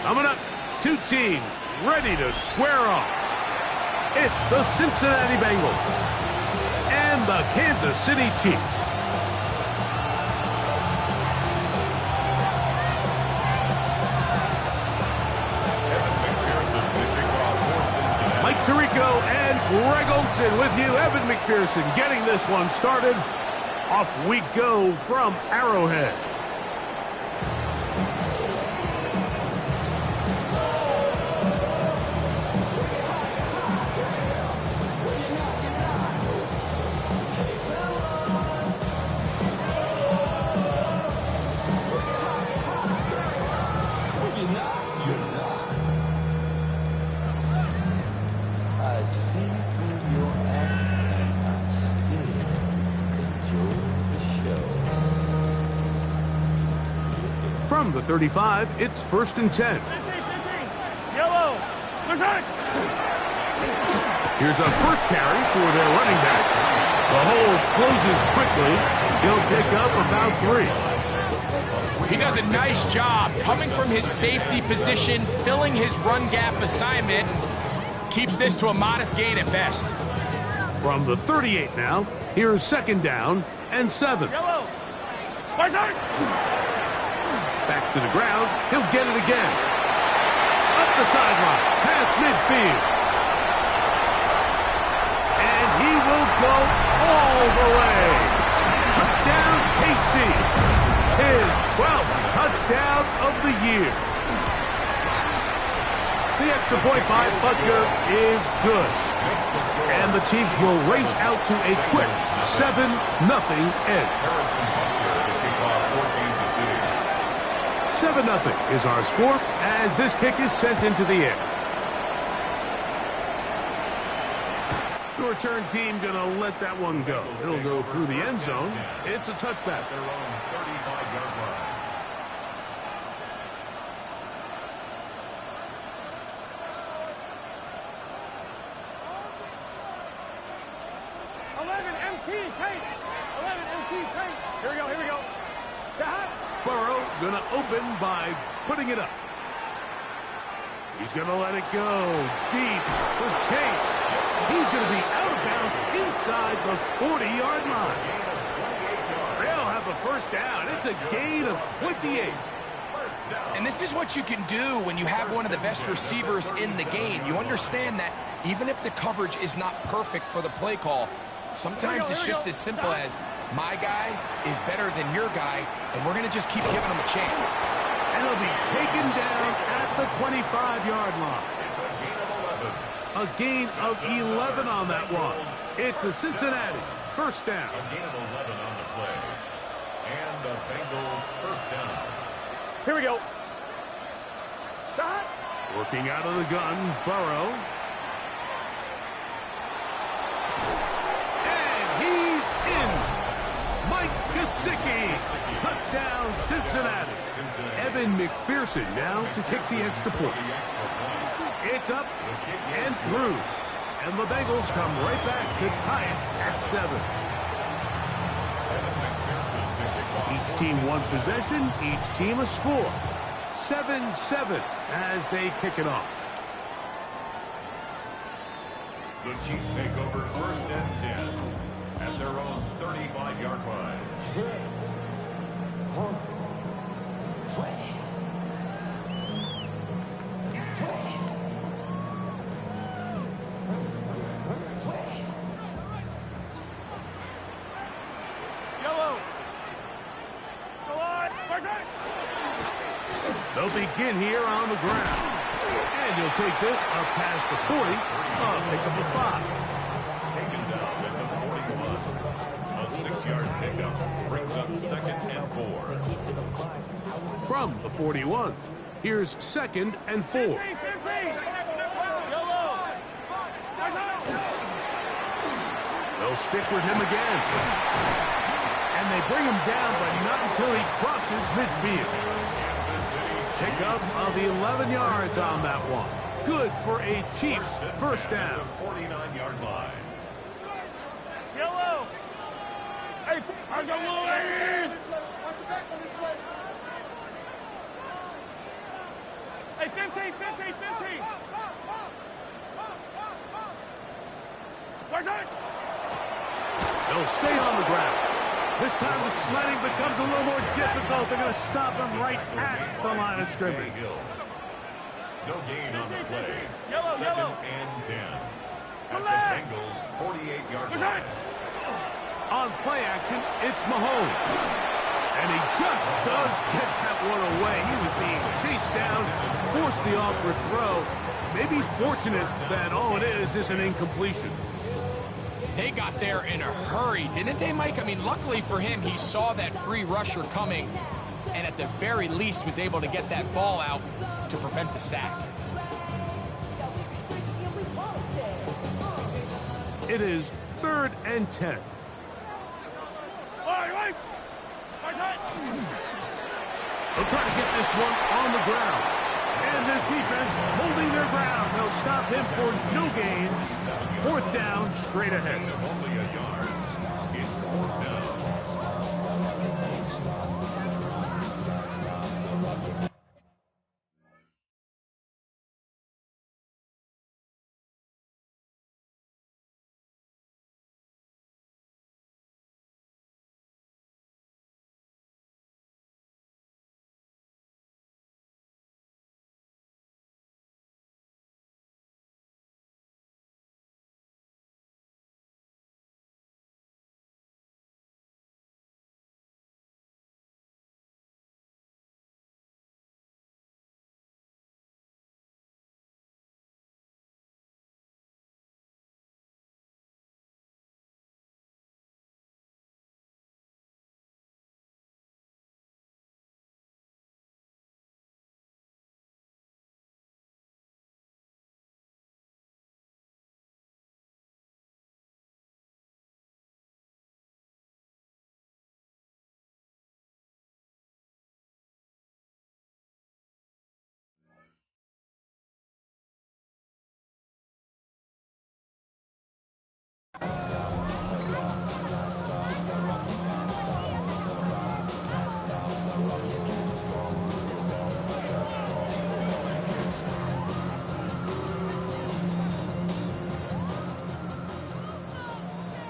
Coming up, two teams ready to square off. It's the Cincinnati Bengals and the Kansas City Chiefs. Mike Tirico and Greg Olsen with you. Evan McPherson getting this one started. Off we go from Arrowhead. From the 35, it's 1st and 10. Yellow. Here's a first carry for their running back. The hole closes quickly. He'll pick up about 3. He does a nice job coming from his safety position, filling his run gap assignment. Keeps this to a modest gain at best. From the 38 now, here's 2nd down and 7. Yellow. Back to the ground. He'll get it again. Up the sideline. Past midfield. And he will go all the way. Touchdown, KC. His 12th touchdown of the year. The extra point by Butker is good. And the Chiefs will race out to a quick 7-0 edge. 7-0 is our score as this kick is sent into the air. The return team going to let that one go. It'll go through the end zone. It's a touchback. Their own 35-yard line. 11 MT Kate. 11 MT Kate. Here we go. Burrow going to open by putting it up. He's going to let it go deep for Chase. He's going to be out of bounds inside the 40-yard line. They'll have a first down. It's a gain of 28. And this is what you can do when you have one of the best receivers in the game. You understand that even if the coverage is not perfect for the play call, sometimes it's just as simple as my guy is better than your guy, and we're going to just keep giving him a chance. And he'll be taken down at the 25-yard line. It's a gain of 11. A gain of 11 on that one. It's a Cincinnati first down. A gain of 11 on the play. And a Bengal first down. Here we go. Working out of the gun, Burrow. And he's in. Mike Gesicki. Touchdown, Cincinnati. Evan McPherson now to kick the extra point. It's up and through. And the Bengals come right back to tie it at 7. Each team one possession, each team a score. 7-7 as they kick it off. The Chiefs take over 1st and 10 at their own 35-yard line. Yellow. They'll begin here on the ground. And he'll take this up past the 40. Pick up a 5. Taken down at the 41. A 6-yard pickup brings up 2nd and 4. From the 41, here's 2nd and 4. They'll stick with him again. And they bring him down, but not until he crosses midfield. Pickup of 11 yards on that one. Good for a Chiefs first down. 49-yard line. Yellow. Hey, I got Louis. Hey, 15, 15, 15. Where's it? They'll stay on the ground. This time the sledding becomes a little more difficult. They're going to stop him right at the line of scrimmage. No gain on the play. Yellow, Second yellow. and 10. At the Bengals' 48-yard line. On play action, it's Mahomes. And he just does get that one away. He was being chased down, forced the awkward throw. Maybe he's fortunate that all it is an incompletion. They got there in a hurry, didn't they, Mike? I mean, luckily for him, he saw that free rusher coming, and at the very least was able to get that ball out to prevent the sack. It is 3rd and 10. They'll try to get this one on the ground. And this defense holding their ground. They'll stop him for no gain. 4th down, straight ahead. Only a yard. It's 4th down.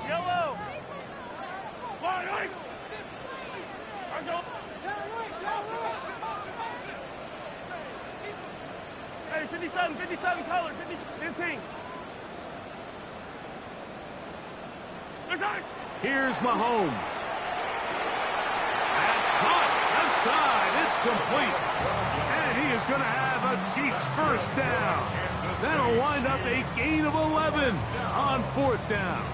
Yellow. Hey, 57, 57 colors, 15. Here's Mahomes. That's caught. Left side. It's complete. And he is going to have a Chiefs first down. That'll wind up a gain of 11 on 4th down.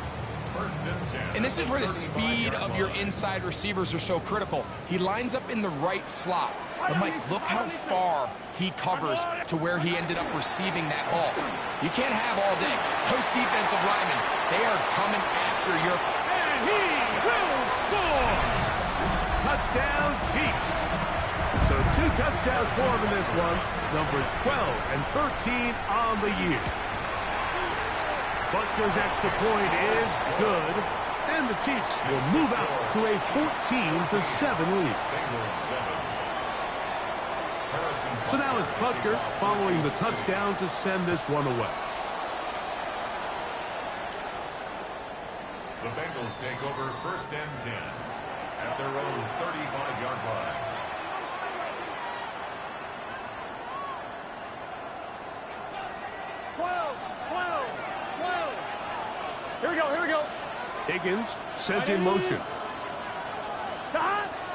And this is where the speed of your inside receivers are so critical. He lines up in the right slot. But, Mike, look how far he covers to where he ended up receiving that ball. You can't have all day. Those defensive linemen, they are coming after your... And he will score! Touchdown, Chiefs. So 2 touchdowns for him in this one. Numbers 12 and 13 on the year. Butker's extra point is good, and the Chiefs will move out to a 14-7 lead. So now it's Butker following the touchdown to send this one away. The Bengals take over 1st and 10 at their own 35-yard line. Here we go. Higgins sent in motion.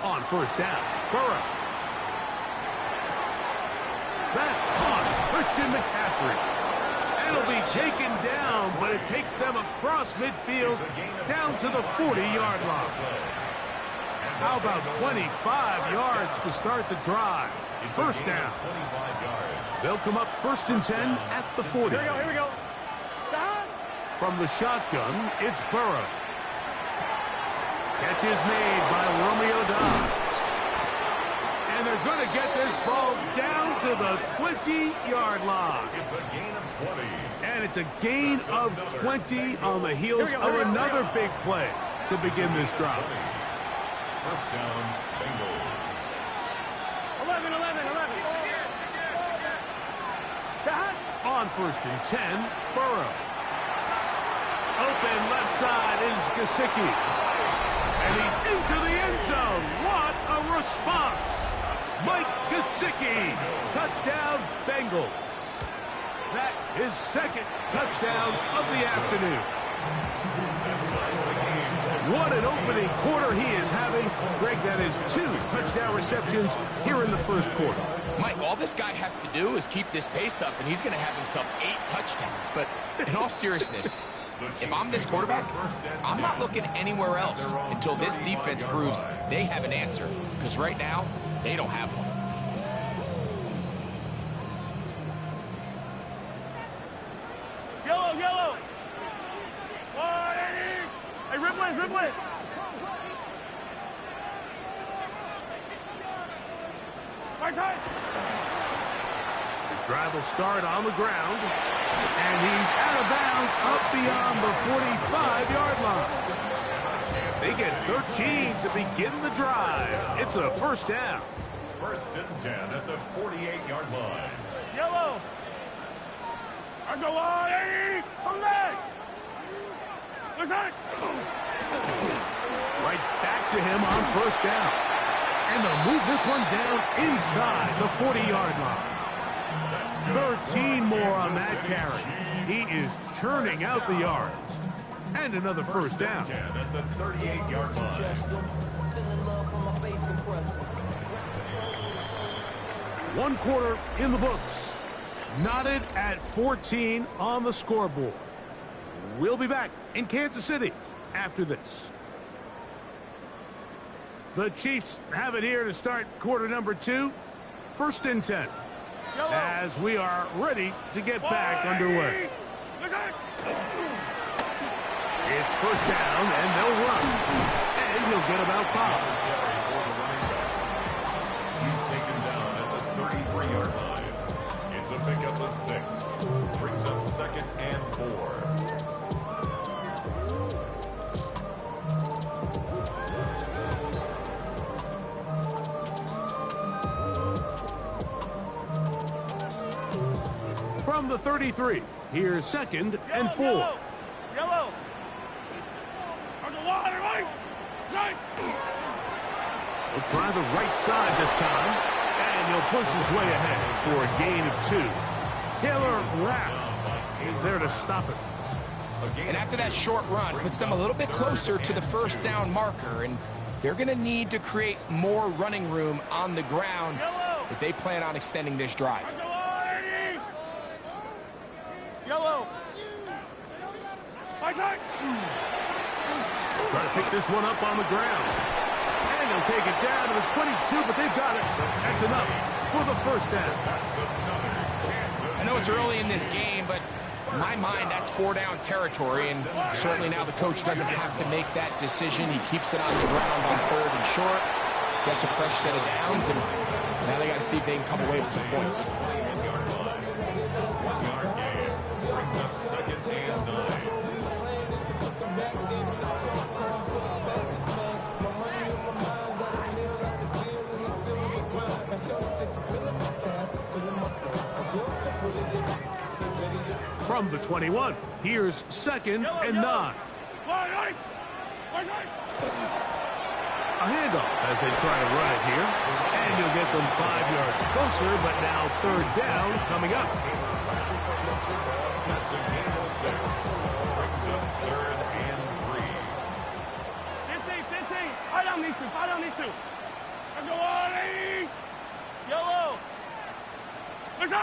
On 1st down, Burrow. That's caught. Christian McCaffrey. It'll be taken down, but it takes them across midfield down to the 40-yard line. How about 25 yards to start the drive? 1st down. They'll come up 1st and 10 at the 40. Here we go. From the shotgun, it's Burrow. Catch is made by Romeo Doubs. And they're going to get this ball down to the 20-yard line. It's a gain of 20. And it's a gain of 20 on the heels of another big play to begin this drive. 1st down, Bengals. 11. On 1st and 10, Burrow. Open left side is Gesicki. And he's into the end zone. What a response. Mike Gesicki. Touchdown, Bengals. That is second touchdown of the afternoon. What an opening quarter he is having. Greg, that is 2 touchdown receptions here in the first quarter. Mike, all this guy has to do is keep this pace up, and he's going to have himself 8 touchdowns. But in all seriousness, if I'm this quarterback, I'm not looking anywhere else until this defense proves they have an answer. Because right now, they don't have one. Yellow, yellow. Hey, Ripley. Right side. His drive will start on the ground. And he's out of bounds up beyond the 45-yard line. They get 13 to begin the drive. It's a first down. 1st and 10 at the 48-yard line. Yellow. I go on. Come back. Right side. Right back to him on 1st down. And they'll move this one down inside the 40-yard line. 13 more on that carry. He is churning out the yards. And another first down. 10 at the 38-yard line. 1 quarter in the books. Knotted at 14 on the scoreboard. We'll be back in Kansas City after this. The Chiefs have it here to start quarter number 2. 1st and 10. As we are ready to get back underway. It's first down, and they'll run. And he'll get about 5. He's taken down at the 33-yard line. It's a pickup of 6. Brings up 2nd and 4. From the 33, here's 2nd and 4. Yellow. There's a lot of right. Right. He'll try the right side this time, and he'll push his way ahead for a gain of 2. Taylor Rapp is there to stop it. And after that short run, puts them a little bit closer to the first down marker, and they're going to need to create more running room on the ground if they plan on extending this drive. Yellow. Right side. Try to pick this one up on the ground. And they'll take it down to the 22, but they've got it. So that's enough for the first down. I know it's early in this game, but in my mind, that's 4-down territory, and certainly now the coach doesn't have to make that decision. He keeps it on the ground on 3rd and short, gets a fresh set of downs, and now they got to see if they can come away with some points. From the 21, here's 2nd and 9. A handoff as they try to run it here. And you'll get them 5 yards closer, but now 3rd down coming up. That's a gain of 6. Brings up 3rd and 3. 15. Fight down these two. Let's go on. Yellow. Let's go.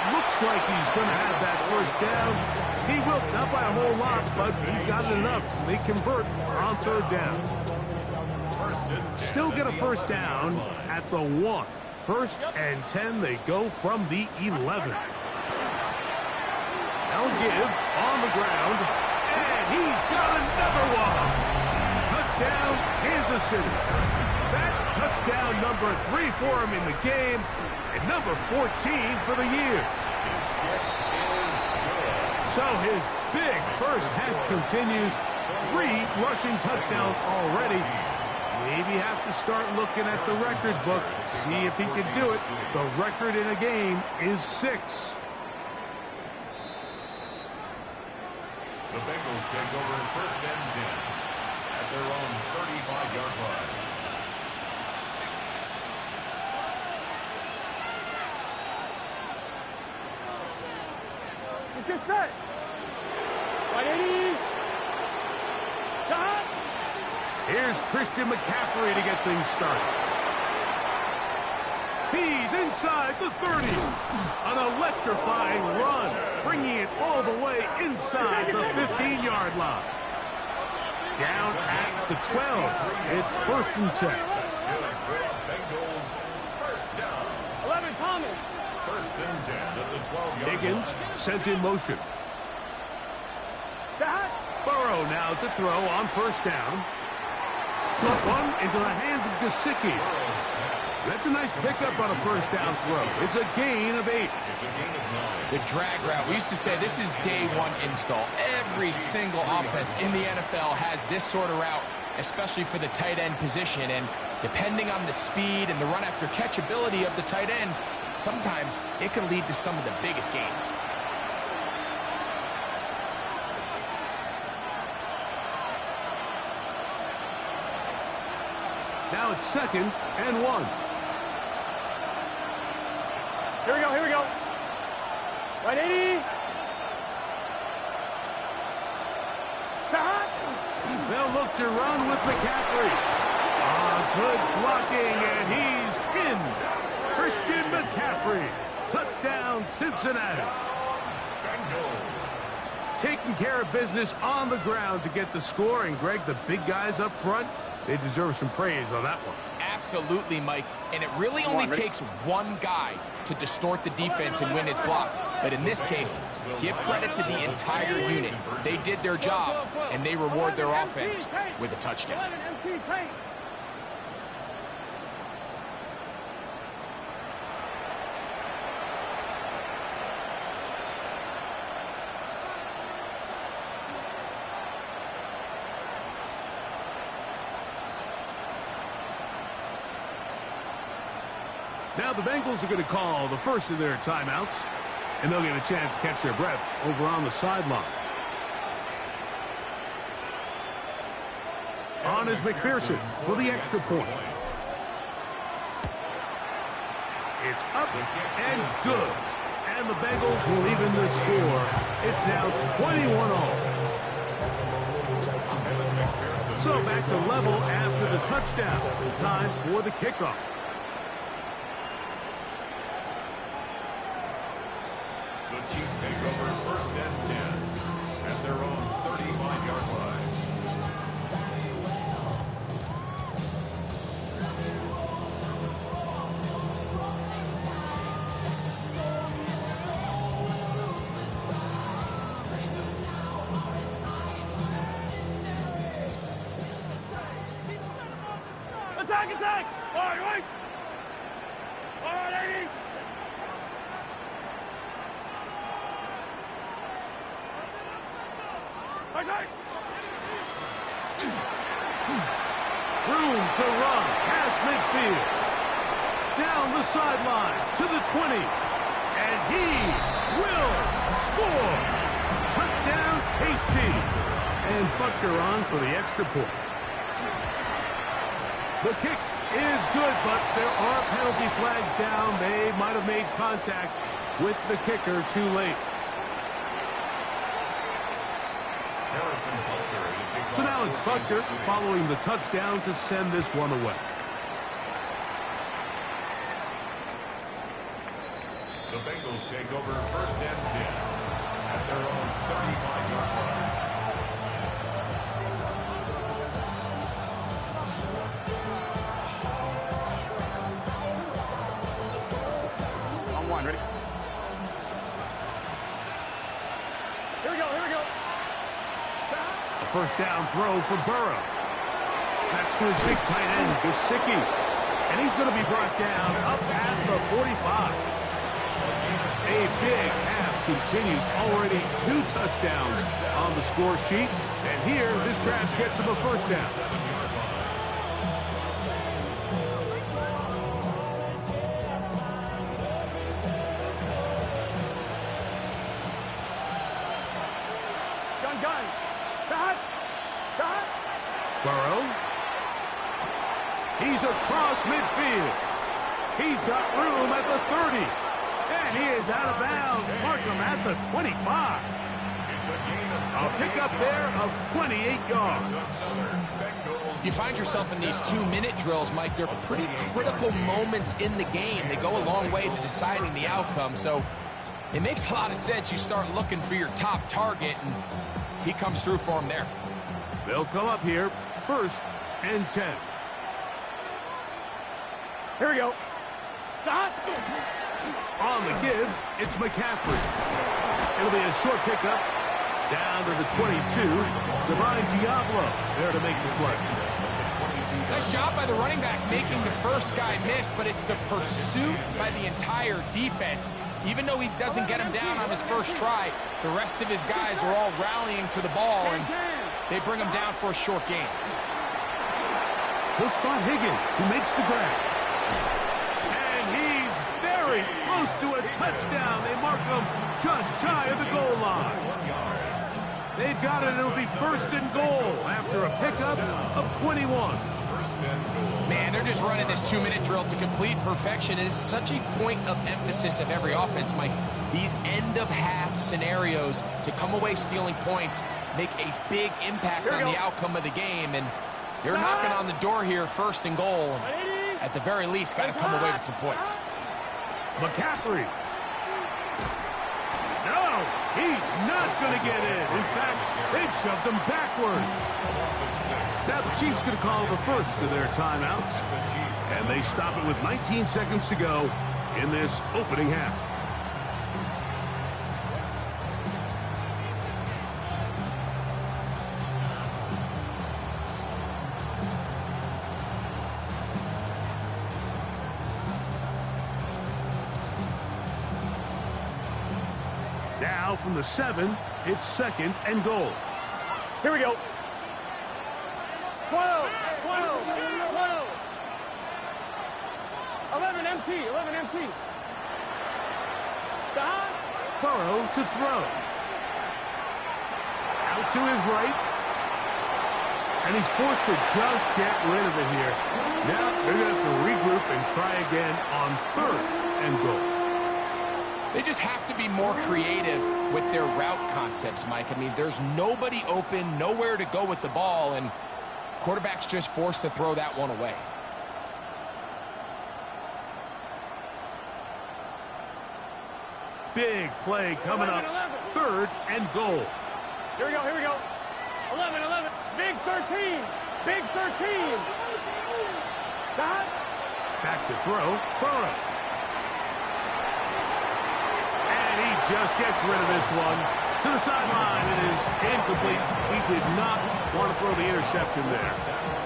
Looks like he's going to have that first down. He will, not by a whole lot, but he's got it enough. They convert on 3rd down. Still get a first down at the 1. 1st and 10, they go from the 11. They'll give on the ground, and he's got another one. Touchdown, Kansas City. That touchdown number 3 for him in the game, and number 14 for the year. So his big first half continues. 3 rushing touchdowns already. Maybe have to start looking at the record book, see if he can do it. The record in a game is 6. The Bengals take over first and 10 at their own 35-yard line. Let's get set. Right, 80. Stop. Here's Christian McCaffrey to get things started. He's inside the 30. An electrifying run, bringing it all the way inside the 15-yard line. Down at the 12. It's first and 10. Bengals first down. 11, Thomas. First and 10 at the 12-yard line. Higgins sent in motion. Stop. Burrow now to throw on first down. Short one into the hands of Gesicki. That's a nice pickup on a first down throw. It's a gain of 8. It's a gain of 9. The drag route, we used to say this is day one install. Every single offense in the NFL has this sort of route, especially for the tight end position. And depending on the speed and the run after catch ability of the tight end, sometimes it can lead to some of the biggest gains. Now it's second and 1. Here we go, here we go. Right, 80. Stop. They'll look to run with McCaffrey. Good blocking, and he's in. Christian McCaffrey. Touchdown, Cincinnati. Taking care of business on the ground to get the score. And, Greg, the big guys up front, they deserve some praise on that one. Absolutely, Mike. And it really only takes one guy to distort the defense and win his block. But in this case, give credit to the entire unit. They did their job, and they reward their offense with a touchdown. 11, empty paint. Now the Bengals are going to call the first of their timeouts, and they'll get a chance to catch their breath over on the sideline. On is McPherson for the extra point. It's up and good. And the Bengals will even the score. It's now 21-all. So back to level after the touchdown. Time for the kickoff. The Chiefs take over first and 10 at their own 35-yard line. Attack, attack! All right, wait! All right, 80! Attack! Room to run past midfield. Down the sideline to the 20. And he will score. Touchdown, KC. And Butker on for the extra point. The kick is good, but there are penalty flags down. They might have made contact with the kicker too late. So now it's Butker following the touchdown to send this one away. The Bengals take over first and 10 at their own 35-yard line. On one, ready? Here we go, here we go. A first down throw for Burrow. That's to his big tight end, Gesicki. And he's going to be brought down up past the 45. A big half continues. Already 2 touchdowns on the score sheet. And here, this grab gets him a first down. gun. Cut. Cut. Burrow. He's across midfield. He's got room at the 30. And he is out of bounds. Mark him at the 25. A pickup there of 28 yards. You find yourself in these 2-minute drills, Mike. They're pretty critical moments in the game. They go a long way to deciding the outcome. So it makes a lot of sense. You start looking for your top target, and he comes through for him there. They'll come up here, 1st and 10. Here we go. Stop. On the give, it's McCaffrey. It'll be a short pickup down to the 22. Divine Diablo there to make the play. Nice job by the running back making the first guy miss, but it's the pursuit by the entire defense. Even though he doesn't get him down on his first try, the rest of his guys are all rallying to the ball, and they bring him down for a short gain. He'll spot Higgins, who makes the grab. And he's very close to a touchdown. They mark him just shy of the goal line. They've got it. It'll be 1st and goal after a pickup of 21. Man, they're just running this 2-minute drill to complete perfection. It is such a point of emphasis of every offense, Mike. These end-of-half scenarios to come away stealing points make a big impact on the outcome of the game. And they're knocking on the door here, 1st and goal. At the very least, got to come away with some points. McCaffrey. No, he's not going to get in. In fact, they've shoved him backwards. Now the Chiefs going to call the first of their timeouts. And they stop it with 19 seconds to go in this opening half. Now from the 7, it's 2nd and goal. Here we go. 12, 12, 12. 11 MT, 11 MT. Stop. Burrow to throw. Out to his right. And he's forced to just get rid of it here. Now they're going to have to regroup and try again on 3rd and goal. They just have to be more creative with their route concepts, Mike. I mean, there's nobody open, nowhere to go with the ball, and quarterback's just forced to throw that one away. Big play coming up. 3rd and goal. Here we go, here we go. 11, 11. Big 13. Big 13. Stop. Back to throw. Burrow. And he just gets rid of this one. To the sideline, it is incomplete. He did not want to throw the interception there.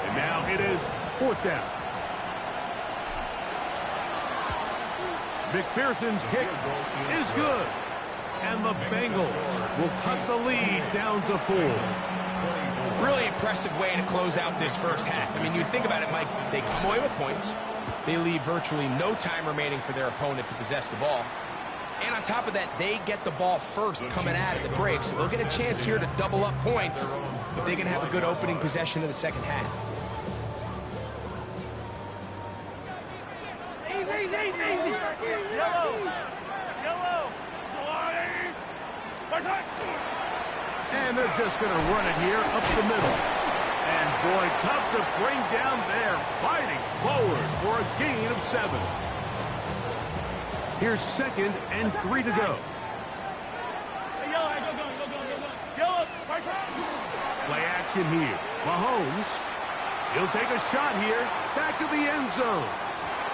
And now it is 4th down. McPherson's kick is good. And the Bengals will cut the lead down to 4. Really impressive way to close out this first half. I mean, you think about it, Mike, they come away with points. They leave virtually no time remaining for their opponent to possess the ball. And on top of that, they get the ball first coming out of the break. So they'll get a chance here to double up points if they can have a good opening possession in the second half. Easy, easy, easy. Yellow. Yellow. And they're just going to run it here up the middle. And boy, tough to bring down there. Fighting forward for a gain of 7. Here's 2nd and 3 to go. Play action here. Mahomes. He'll take a shot here. Back to the end zone.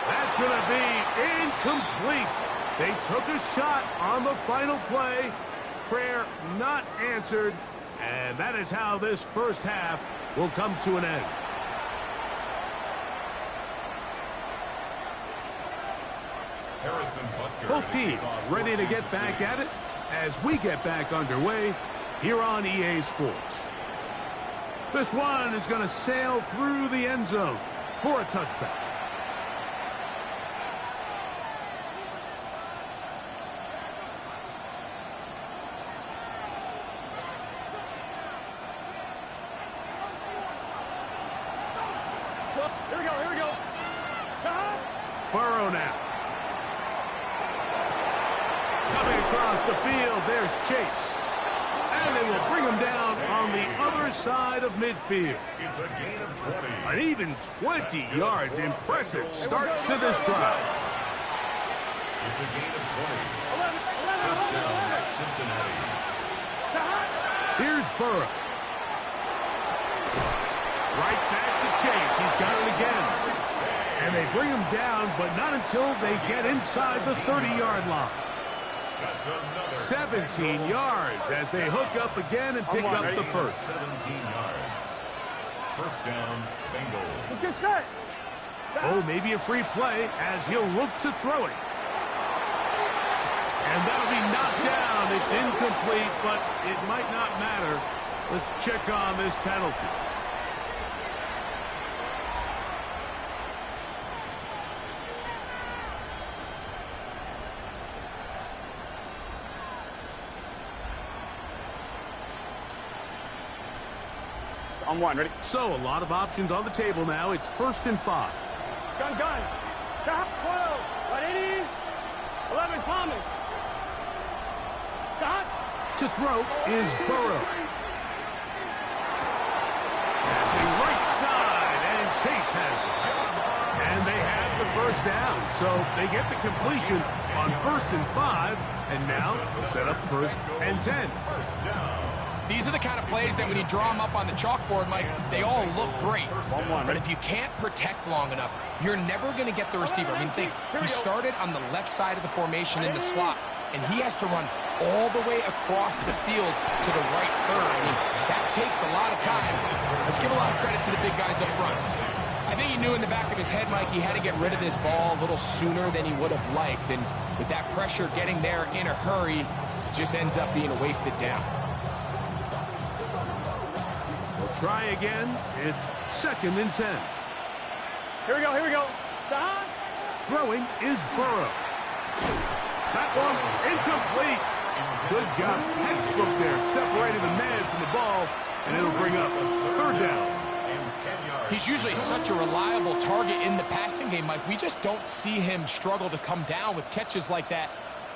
That's going to be incomplete. They took a shot on the final play. Prayer not answered. And that is how this first half will come to an end. Both teams ready to get back at it as we get back underway here on EA Sports. This one is going to sail through the end zone for a touchback. Burrow now. Coming across the field, there's Chase. And they will bring him down on the other side of midfield. It's a gain of 20. An even 20 yards. Impressive start to this drive. It's a gain of 20. 11, First 11, down, 11. Cincinnati. Here's Burrow. Right back to Chase. He's got it again. And they bring him down, but not until they get inside the 30-yard line. That's another 17 yards as they hook up again and pick up the first. 17 yards. First down, Bengals. Let's get set. Oh, maybe a free play as he'll look to throw it. And that'll be knocked down. It's incomplete, but it might not matter. Let's check on this penalty. On one, ready? So, a lot of options on the table now. It's 1st and 5. Gun. Stop. 12. Right, 80. 11, Thomas. Stop. To throw is Burrow. Passing right side, and Chase has it. And they have the first down, so they get the completion on 1st and 5, and now set up 1st and 10. First down. These are the kind of plays that when you draw them up on the chalkboard, Mike, they all look great. But if you can't protect long enough, you're never going to get the receiver. I mean, think, he started on the left side of the formation in the slot, and he has to run all the way across the field to the right third. I mean, that takes a lot of time. Let's give a lot of credit to the big guys up front. I think he knew in the back of his head, Mike, he had to get rid of this ball a little sooner than he would have liked. And with that pressure getting there in a hurry, it just ends up being a wasted down. Try again. It's 2nd and 10. Here we go. Stop. Throwing is Burrow. That one incomplete. Good job, textbook there, separating the man from the ball, and it'll bring up 3rd down. He's usually such a reliable target in the passing game, Mike. We just don't see him struggle to come down with catches like that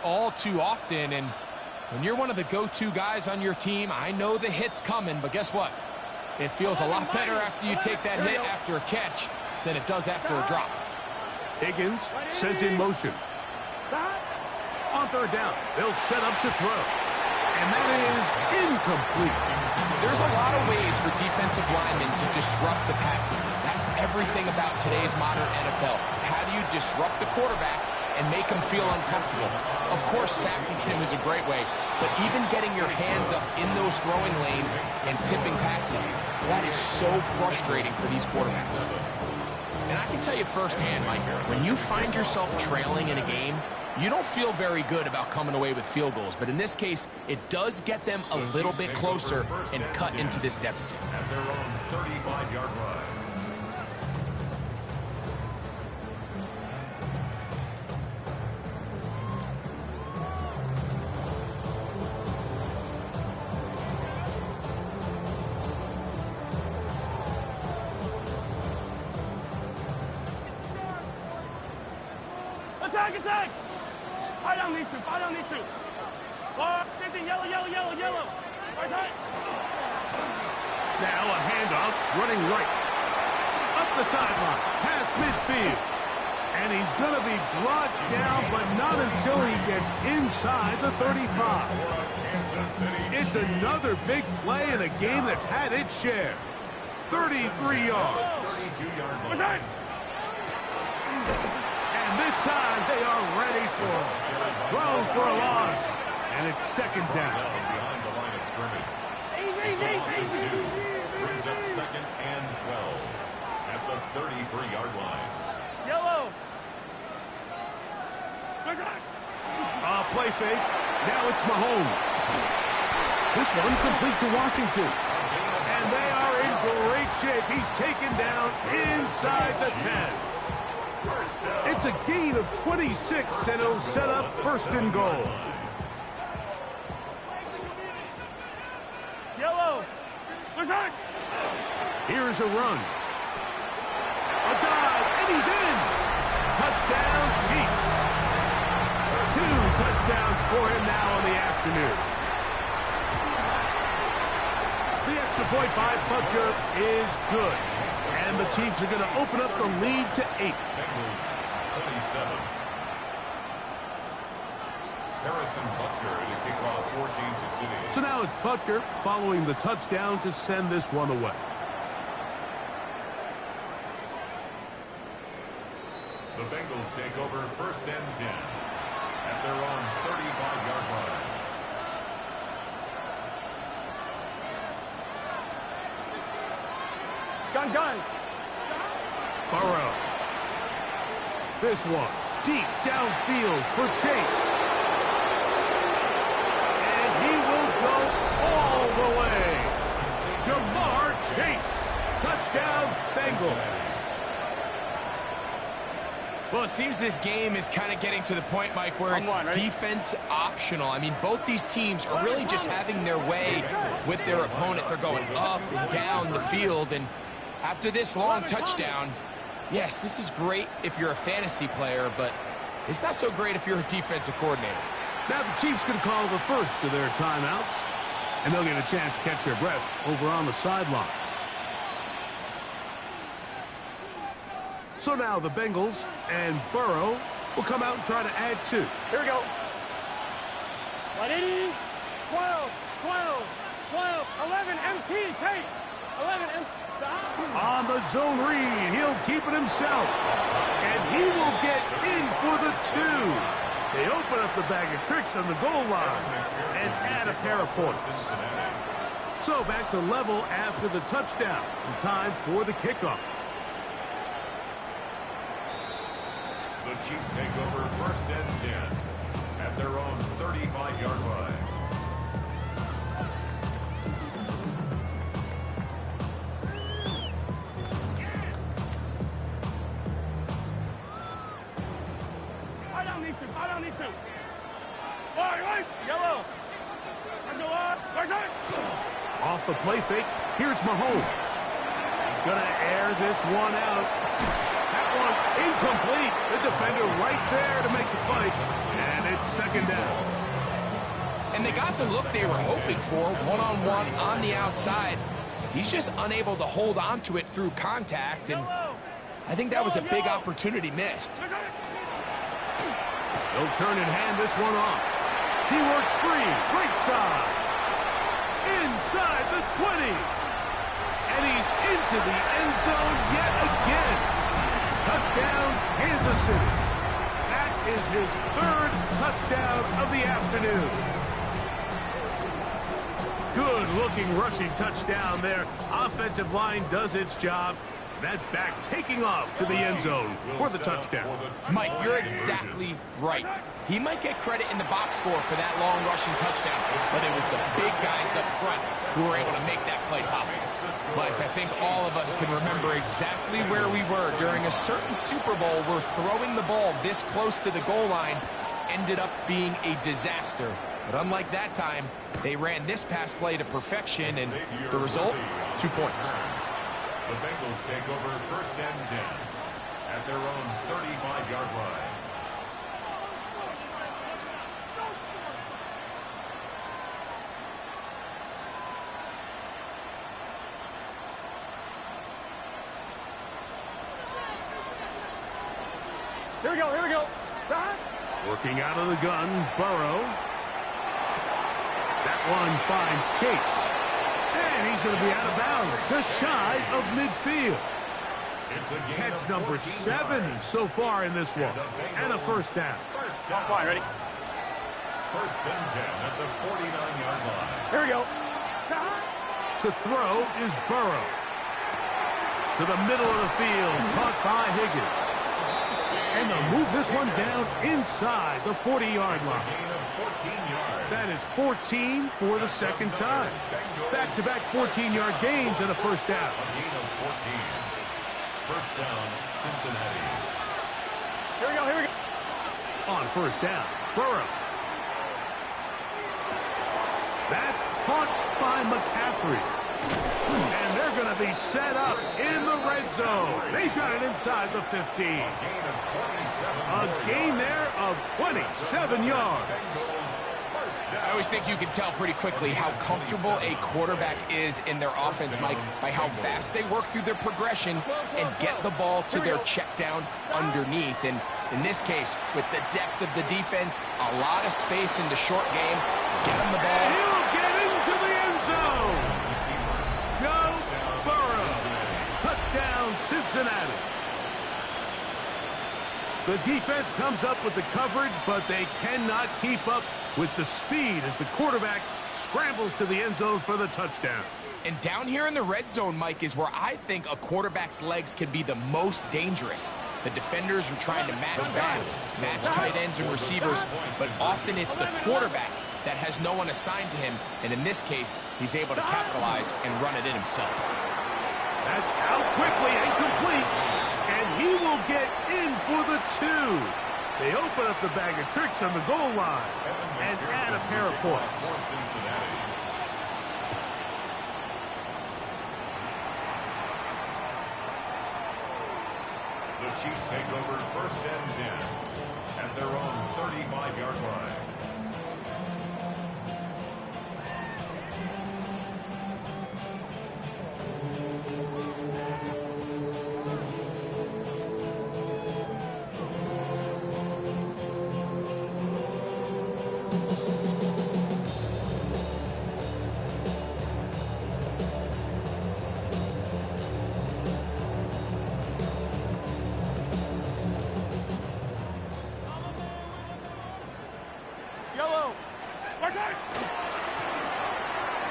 all too often. And when you're one of the go-to guys on your team, I know the hit's coming, but guess what? It feels a lot better after you take that hit after a catch than it does after a drop. Higgins sent in motion. On 3rd down, they'll set up to throw. And that is incomplete. There's a lot of ways for defensive linemen to disrupt the passing game. That's everything about today's modern NFL. How do you disrupt the quarterback and make him feel uncomfortable? Of course, sacking him is a great way, but even getting your hands up in those throwing lanes and tipping passes, that is so frustrating for these quarterbacks. And I can tell you firsthand, Mike, when you find yourself trailing in a game, you don't feel very good about coming away with field goals. But in this case, it does get them a little bit closer and cut into this deficit. At their own 35-yard line. Attack! Fight on these two. 15, yellow. Right side. Now a handoff, running right. Up the sideline, past midfield. And he's going to be brought down, but not until he gets inside the 35. It's another big play in a game that's had its share. 33 yards. 32 yards. Right side. And this time they are ready for him. Thrown for a loss. And it's 2nd down. Behind the line of scrimmage. It's a loss of 2. Brings up 2nd and 12 at the 33-yard line. Yellow. Right side. Play fake. Now it's Mahomes. This one complete to Washington. And they are in great shape. He's taken down inside the 10. It's a gain of 26, and it'll set up 1st and goal. Yellow. Right side. Here's a run. A dive, and he's in. Touchdown. Touchdown, Chiefs. 2 touchdowns for him now in the afternoon. The extra point by Butker is good. And the Chiefs are going to open up the lead to 8. Bengals 27. Harrison Butker to kick off for Kansas City. So now it's Butker following the touchdown to send this one away. The Bengals take over 1st and 10 at their own 35-yard line. Gun. Burrow. This one deep downfield for Chase. And he will go all the way. Jamar Chase. Touchdown, Bengals. Well, it seems this game is kind of getting to the point, Mike, where it's defense optional. I mean, both these teams are really just having their way with their opponent. They're going up and down the field, and after this long touchdown, yes, this is great if you're a fantasy player, but it's not so great if you're a defensive coordinator. Now the Chiefs can call the first of their timeouts, and they'll get a chance to catch their breath over on the sideline. So now the Bengals and Burrow will come out and try to add 2. Here we go. 180, 12, 11, MT, take. 11, MT. On the zone read, he'll keep it himself. And he will get in for the 2. They open up the bag of tricks on the goal line and add a pair of points. So back to level after the touchdown. And time for the kickoff. The Chiefs take over 1st and 10 at their own 35-yard line. Fire down these two. Right. Yellow. Let's go on. Off the play fake, here's Mahomes. He's going to air this one out. That one incomplete. The defender right there to make the fight. And it's 2nd down. And they got the look they were hoping for, one-on-one on the outside. He's just unable to hold on to it through contact, and I think that was a big opportunity missed. He'll turn and hand this one off. He works free, right side. Inside the 20. And he's into the end zone yet again. Touchdown, Kansas City. That is his 3rd touchdown of the afternoon. Good-looking rushing touchdown there. Offensive line does its job. That back taking off to the end zone for the touchdown. Mike, you're exactly right. He might get credit in the box score for that long rushing touchdown, but it was the big guys up front who were able to make that play possible. Mike, I think all of us can remember exactly where we were during a certain Super Bowl where throwing the ball this close to the goal line ended up being a disaster. But unlike that time, they ran this pass play to perfection, and the result, 2 points. The Bengals take over 1st and 10 at their own 35-yard line. Here we go. Working out of the gun, Burrow. That one finds Chase. And he's going to be out of bounds, just shy of midfield. Catch number 7 so far in this one. And a 1st down. Fine, ready? 1st and 10 at the 49-yard line. Here we go. To throw is Burrow. To the middle of the field, caught by Higgins. And they'll move this one down inside the 40-yard line. That is 14 for the 2nd time. Back-to-back 14-yard gains and a 1st down. A gain of 14. 1st down, Cincinnati. Here we go. On 1st down, Burrow. That's caught by McCaffrey. And they're going to be set up in the red zone. They've got it inside the 15. A gain there of 27 yards. I always think you can tell pretty quickly how comfortable a quarterback is in their offense, Mike, by how fast they work through their progression and get the ball to their check down underneath. And in this case, with the depth of the defense, a lot of space in the short game. Get him the ball. He'll get into the end zone. Joe Burrow. Touchdown, Cincinnati. The defense comes up with the coverage, but they cannot keep up with the speed as the quarterback scrambles to the end zone for the touchdown. And down here in the red zone, Mike, is where I think a quarterback's legs can be the most dangerous. The defenders are trying to match backs, match tight ends and receivers, but often it's the quarterback that has no one assigned to him, and in this case, he's able to capitalize and run it in himself. That's out quickly and complete, and he will get in for the 2. They open up the bag of tricks on the goal line and add a pair of points. The Chiefs take over 1st and 10 at their own 35-yard line.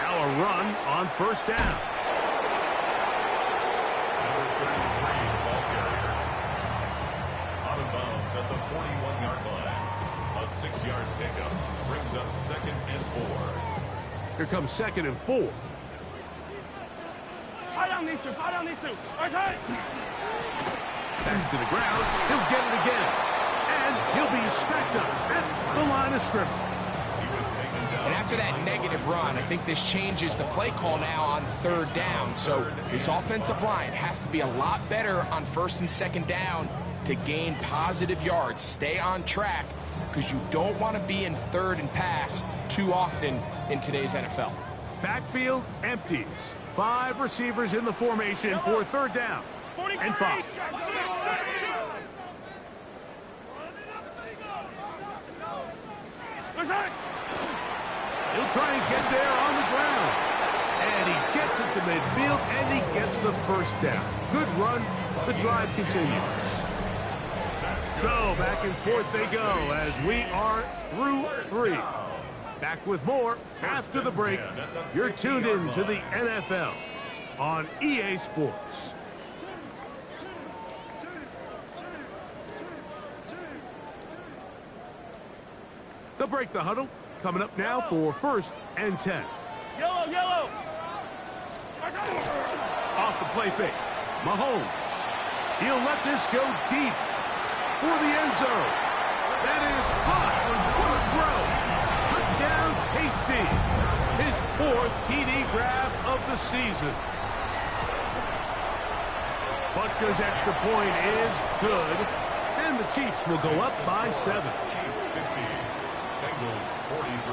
Now a run on 1st down. Number 33, ball carrier. Out of bounds at the 41-yard line. A 6-yard pickup brings up 2nd and 4. Here comes 2nd and 4. Fire down these two. Fire down these two. Right side. Back to the ground. He'll get it again. And he'll be stacked up at the line of scrimmage. And after that negative run, I think this changes the play call now on 3rd down. So this offensive line has to be a lot better on 1st and 2nd down to gain positive yards. Stay on track because you don't want to be in 3rd and pass too often in today's NFL. Backfield empties. 5 receivers in the formation for 3rd down and 5. He'll try and get there on the ground. And he gets it to midfield, and he gets the 1st down. Good run. The drive continues. So back and forth they go as we are through 3. Back with more after the break. You're tuned in to the NFL on EA Sports. They'll break the huddle. Coming up now for 1st and 10. Yellow. Off the play fake. Mahomes. He'll let this go deep for the end zone. That is high for a throw. Touchdown, KC. His 4th TD grab of the season. Butker's extra point is good. And the Chiefs will go up by 7.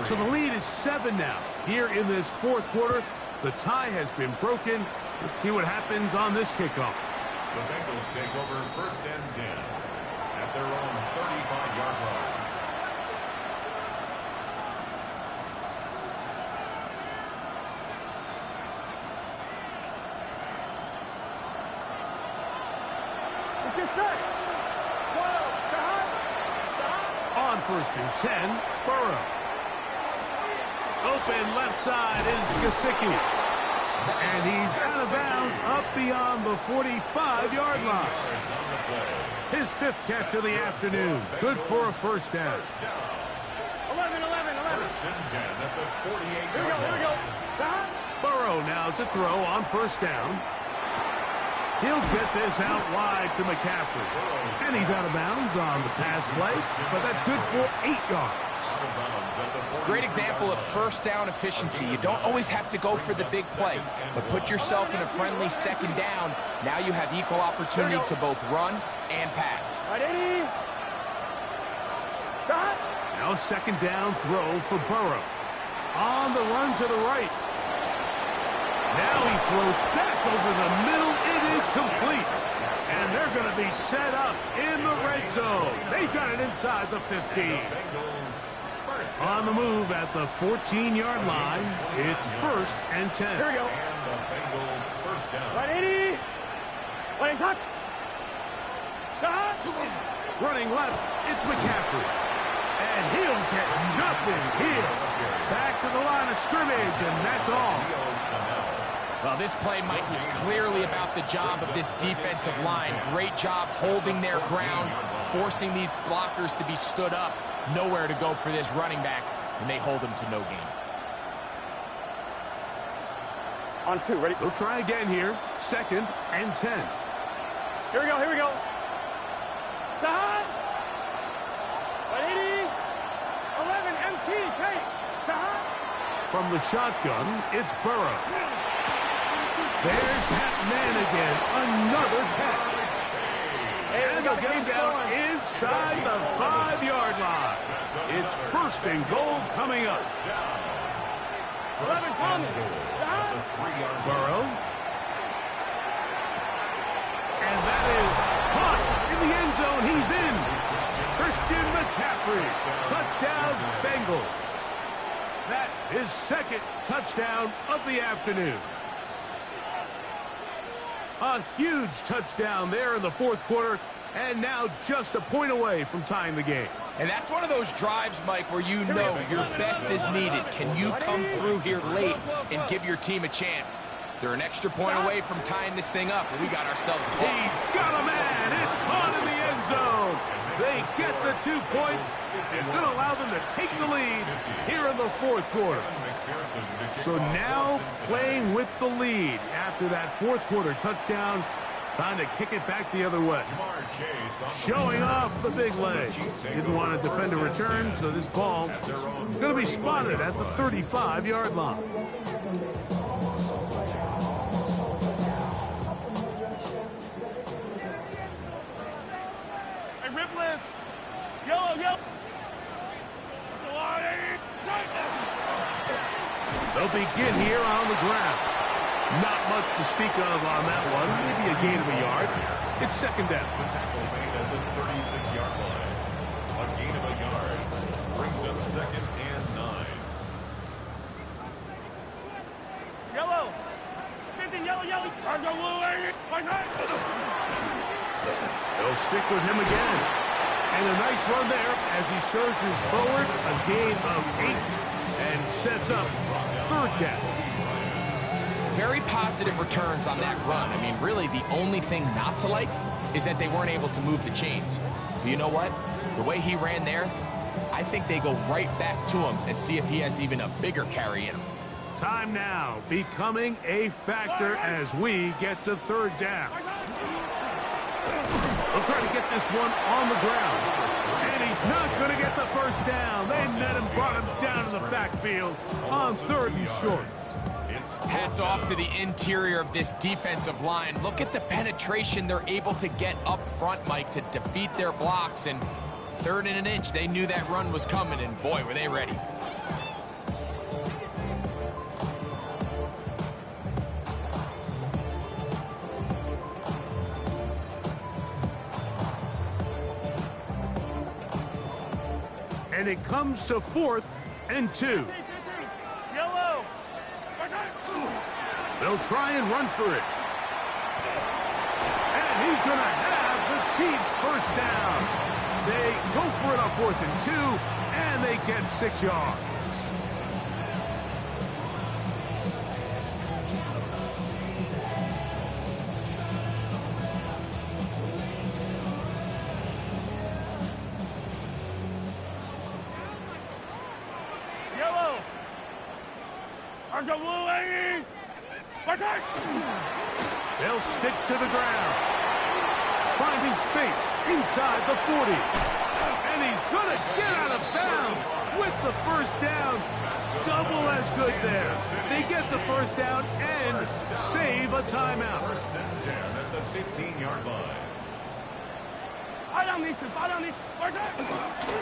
So the lead is 7 now. Here in this 4th quarter, the tie has been broken. Let's see what happens on this kickoff. The Bengals take over 1st and 10 at their own 35-yard line. Let's get set. On 1st and 10, Burrow. Open left side is Gesicki. And he's out of bounds up beyond the 45-yard line. His 5th catch of the afternoon. Good for a 1st down. 11. 1st and 10 at the 48-yard line. Here we go. Burrow now to throw on 1st down. He'll get this out wide to McCaffrey. And he's out of bounds on the pass play, but that's good for 8 yards. Out of bounds at the 42. Great example of first down efficiency. You don't always have to go for the big play, but put yourself in a friendly second down. Now you have equal opportunity to both run and pass. Right, 80. Stop. Now second down throw for Burrow. On the run to the right. Now he throws back over the middle. It is complete. And they're going to be set up in the red zone. They've got it inside the 15. On the move at the 14-yard line, it's 1st and 10. Here we go. And the Bengal first down. Right, 80. Right, hot. Stop. Running left, it's McCaffrey. And he'll get nothing here. Back to the line of scrimmage, and that's all. Well, this play, Mike, was clearly about the job of this defensive line. Great job holding their ground, forcing these blockers to be stood up. Nowhere to go for this running back, and they hold him to no gain. On 2, ready? They'll try again here. 2nd and 10. Here we go, here we go. Stop. Right, 80. 11, MT, Kate. Stop. From the shotgun, it's Burrow. There's Pat Mannigan, another catch. And they'll get him down inside the 5-yard line. It's 1st and goal coming up. 11, Thomas. Burrow. And that is caught in the end zone. He's in. Christian McCaffrey. Touchdown, Bengals. That is 2nd touchdown of the afternoon. A huge touchdown there in the 4th quarter, and now just a point away from tying the game. And that's one of those drives, Mike, where you know your best is needed. Can you come through here late and give your team a chance? They're an extra point away from tying this thing up, and we got ourselves a ball. He's got a man. It's caught in the end zone. They get the 2 points. It's going to allow them to take the lead here in the 4th quarter. So now playing with the lead after that 4th quarter touchdown. Time to kick it back the other way. Showing off the big leg. Didn't want to defend a return, so this ball going to be spotted at the 35-yard line. Hey, Ripley. Yellow. They'll begin here on the ground. Not much to speak of on that one. Maybe a gain of a yard. It's 2nd down. The tackle made at the 36-yard line. A gain of a yard brings up 2nd and 9. Yellow. 15, yellow. They'll stick with him again. And a nice run there as he surges forward. A gain of 8 and sets up 3rd down. Very positive returns on that run. I mean, really, the only thing not to like is that they weren't able to move the chains. But you know what? The way he ran there, I think they go right back to him and see if he has even a bigger carry in him. Time now becoming a factor as we get to 3rd down. They'll try to get this one on the ground. And he's not going to get the 1st down. They met him, brought him down to the backfield on 3rd and short. Hats off to the interior of this defensive line. Look at the penetration they're able to get up front, Mike, to defeat their blocks. And 3rd and an inch, they knew that run was coming, and boy, were they ready. And it comes to 4th and 2. Yellow. They'll try and run for it. And he's going to have the Chiefs 1st down. They go for it on 4th and 2, and they get 6 yards. Yellow. They'll stick to the ground. Finding space inside the 40. And he's going to get out of bounds. the first down. Double as good there. They get the first down and save a timeout. First and 10 at the 15-yard line.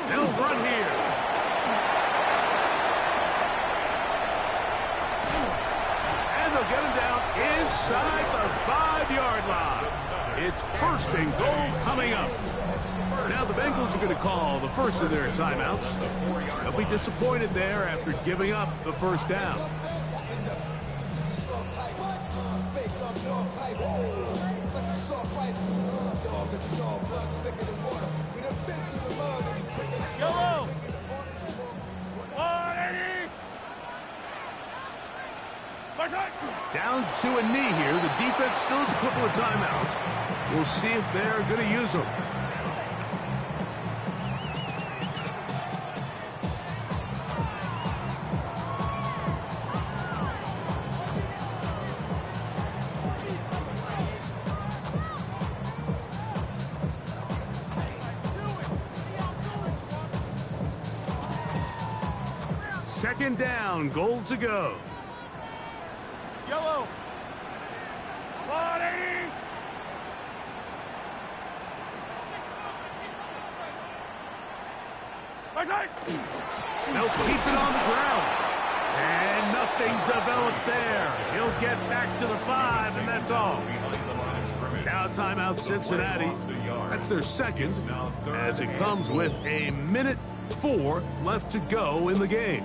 They'll run here. And they'll get him down inside the 5-yard line. It's first and goal coming up. Now the Bengals are going to call the first of their timeouts. They'll be disappointed there after giving up the first down. Yellow! 180! Down to a knee here. The defense still has a couple of timeouts. We'll see if they're going to use them. Second down, goal to go. Yellow! 180! They'll keep it on the ground. And nothing developed there. He'll get back to the 5, and that's all. Now timeout Cincinnati. That's their second, as it comes with 1:04 left to go in the game.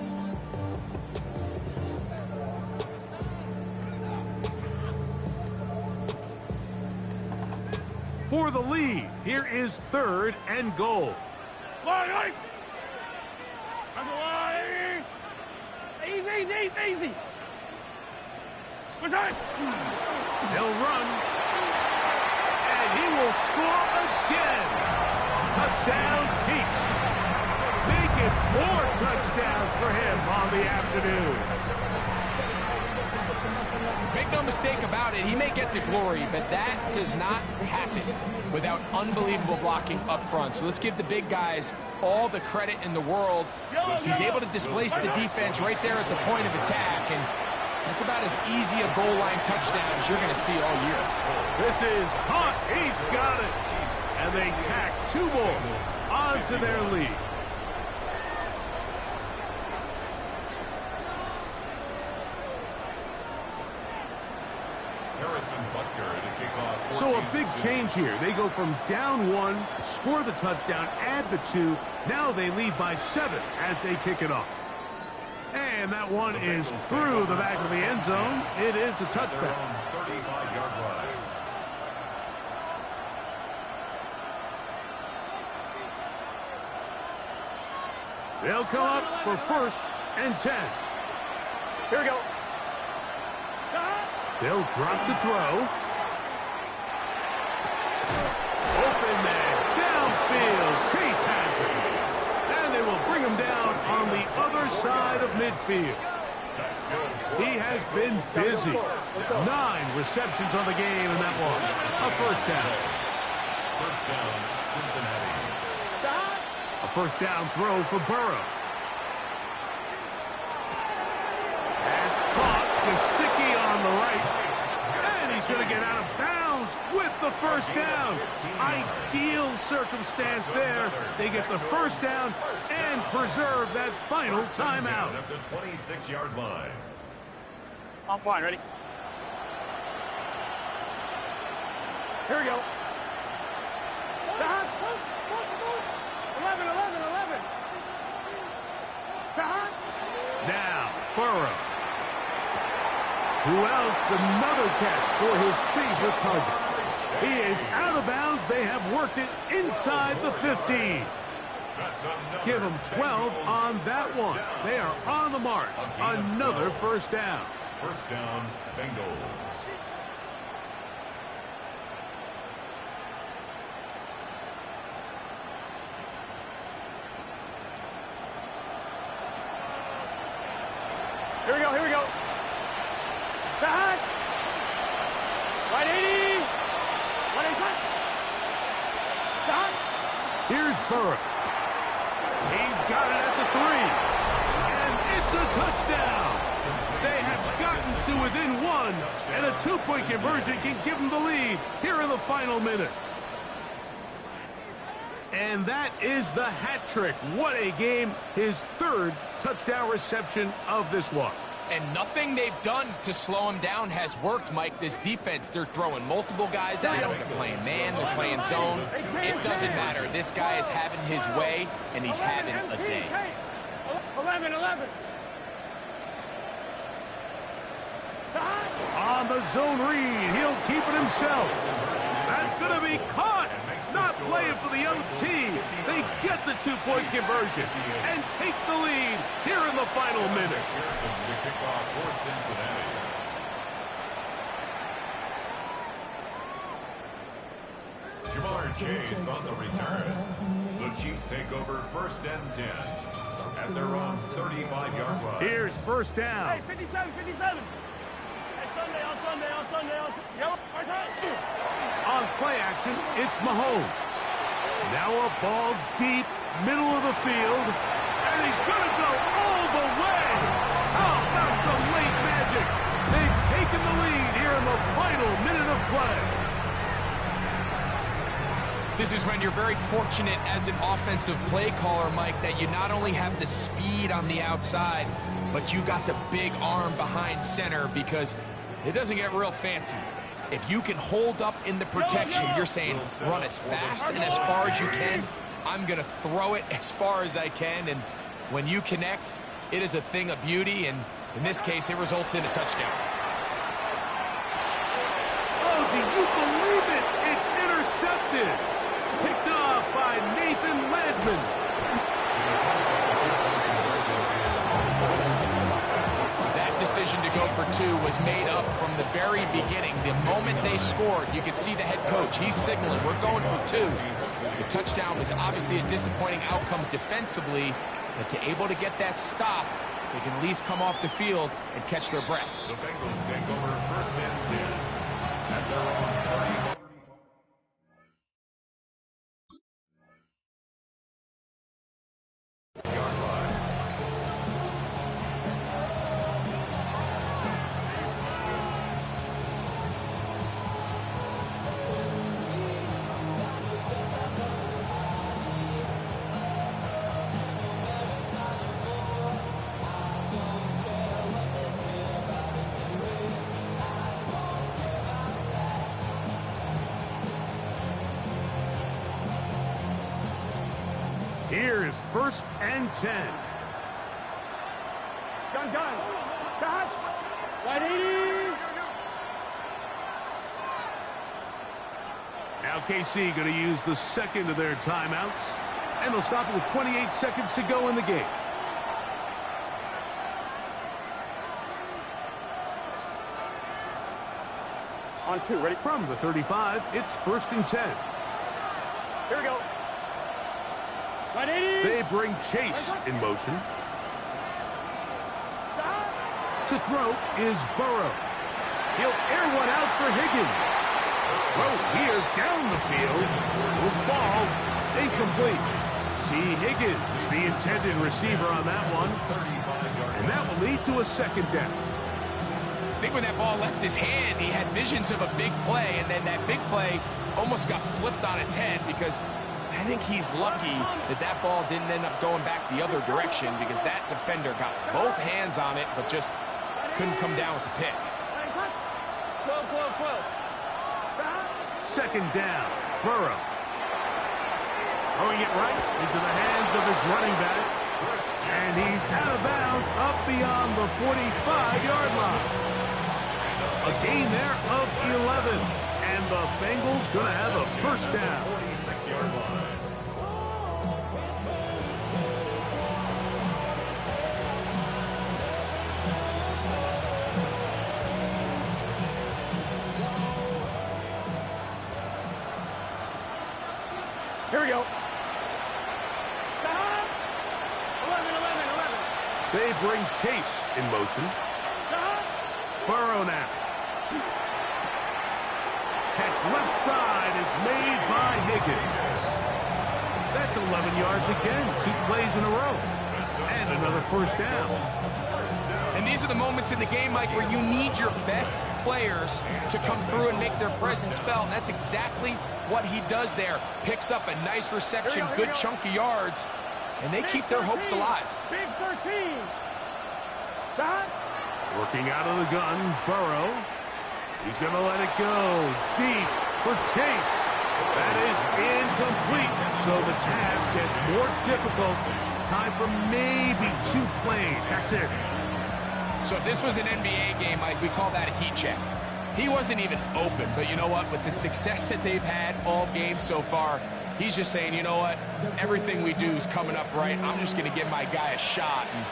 For the lead, here is third and goal. Easy! They'll run, and he will score again. Touchdown, Chiefs. Make it 4 touchdowns for him on the afternoon. Make no mistake about it, he may get the glory, but that does not happen without unbelievable blocking up front. So let's give the big guys all the credit in the world. He's able to displace the defense right there at the point of attack, and that's about as easy a goal line touchdown as you're going to see all year. This is hot. He's got it. And they tack 2 more onto their lead. So a big change here. They go from down 1, score the touchdown, add the 2. Now they lead by 7 as they kick it off. And that one is through the back of the end zone. It is a touchdown. 35-yard line. They'll come up for first and 10. Here we go. They'll drop to throw. Open man, downfield. Chase has it. And they will bring him down on the other side of midfield. He has been busy. 9 receptions on the game in that one. A first down. First down, Cincinnati. A first down throw for Burrow. Has caught Gesicki on the right. And he's going to get out of bounds with the first down. Ideal circumstance there. They get the first down and preserve that final timeout. At the 26-yard line. I'm fine, ready? Here we go. 11. Now, Burrow. Who else? Another catch for his favorite target. He is out of bounds. They have worked it inside the 50s. Give them 12 on that one. They are on the march. Another first down. First down, Bengals. Here we go. Back. Right 80. 185. Stop. Here's Burrow. He's got it at the 3. It's a touchdown. They have gotten to within one, and a two-point conversion can give them the lead here in the final minute. And that is the hat trick. What a game. His third touchdown reception of this one. And nothing they've done to slow him down has worked, Mike. This defense, they're throwing multiple guys at him. They're playing man, they're playing zone. It doesn't matter. This guy is having his way, and he's having a day. 11. On the zone read, he'll keep it himself. That's going to be caught. Not playing for the OT. They get the two-point conversion and take the lead here in the final minute. The kickoff for Cincinnati. Jamar Chase on the return. The Chiefs take over 1st and 10 at their own 35-yard line. Here's first down. Hey, 57. Hey, Sunday. Yep, our time. On play action, it's Mahomes. Now a ball deep, middle of the field, and he's going to go all the way. How about some late magic? They've taken the lead here in the final minute of play. This is when you're very fortunate as an offensive play caller, Mike, that you not only have the speed on the outside, but you got the big arm behind center, because it doesn't get real fancy. If you can hold up in the protection, you're saying run as fast and as far as you can. I'm going to throw it as far as I can. And when you connect, it is a thing of beauty. And in this case, it results in a touchdown. Oh, do you believe it? It's intercepted. Picked off by Nathan Ledman. Decision to go for two was made up from the very beginning. The moment they scored, you could see the head coach. He's signaling, we're going for two. The touchdown was obviously a disappointing outcome defensively, but to able to get that stop, they can at least come off the field and catch their breath. The Bengals take over 1st and 10 at their own 35. Here's 1st and 10. Gun. Back. Right 80. Now KC going to use the second of their timeouts, and they'll stop it with 28 seconds to go in the game. On two, ready? From the 35, it's 1st and 10. Here we go. Right 80. They bring Chase in motion. To throw is Burrow. He'll air one out for Higgins. Throw here down the field. Will fall. Incomplete. T. Higgins, the intended receiver on that one. And that will lead to a 2nd down. I think when that ball left his hand, he had visions of a big play, and then that big play almost got flipped on its head, because I think he's lucky that that ball didn't end up going back the other direction, because that defender got both hands on it but just couldn't come down with the pick. 12. 2nd down. Burrow. Throwing it right into the hands of his running back. And he's out of bounds up beyond the 45-yard line. A gain there of 11. And the Bengals going to have a 1st down. 46-yard line. Here we go. 11. They bring Chase in motion. Burrow now. Catch left side is made by Higgins. That's 11 yards again, 2 plays in a row. And another first down. And these are the moments in the game, Mike, where you need your best players to come through and make their presence felt. And that's exactly what he does there. Picks up a nice reception, good chunk of yards, and they keep their hopes alive. Big 13. Stop. Working out of the gun, Burrow. He's going to let it go deep for Chase. That is incomplete, so the task gets more difficult. Time for maybe 2 plays. That's it. So if this was an NBA game, Mike, we call that a heat check. He wasn't even open, but you know what? With the success that they've had all game so far, he's just saying, you know what? Everything we do is coming up right. I'm just going to give my guy a shot. And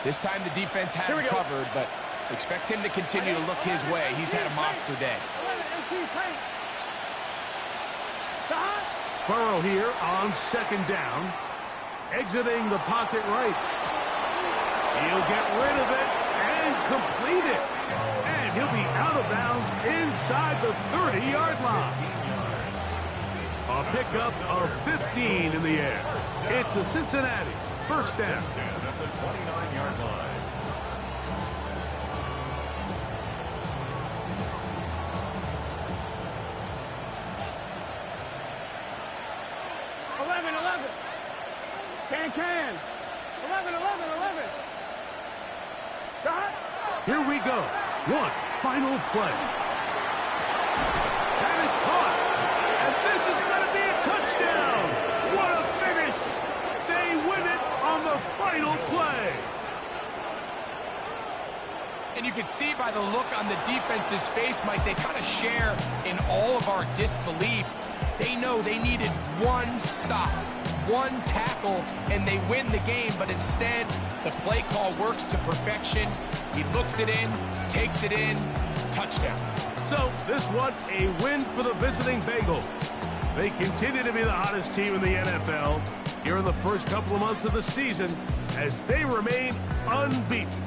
this time the defense had him covered, but expect him to continue to look his way. He's had a monster day. Burrow here on second down. Exiting the pocket right. He'll get rid of it and complete it. And he'll be out of bounds inside the 30-yard line. A pickup of 15 in the air. It's a Cincinnati first down. At the 29-yard line. Can. 11. Stop. Here we go. One final play. That is caught. And this is going to be a touchdown. What a finish. They win it on the final play. And you can see by the look on the defense's face, Mike, they kind of share in all of our disbelief. They know they needed one stop, one tackle, and they win the game, but instead the play call works to perfection. He looks it in, takes it in, touchdown. So this one, a win for the visiting Bengals. They continue to be the hottest team in the NFL here in the first couple of months of the season as they remain unbeaten.